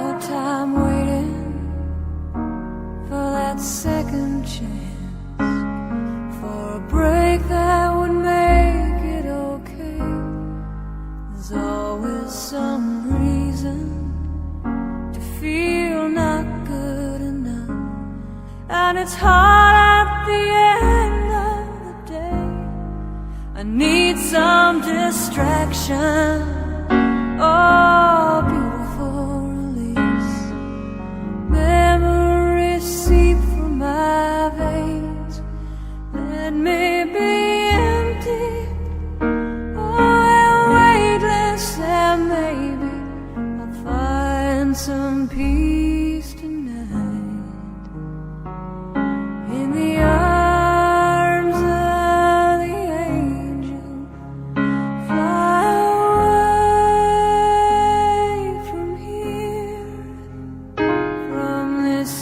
hard time waiting for that second chance, for a break that would make it okay. There's always some reason to feel not good enough, and it's hard at the end of the day. I need some distraction, oh, beautiful release. Memories seep through my veins. Let me be empty, oh, weightless, and maybe I'll find some peace tonight in the arms of the angel. Fly away from here, from this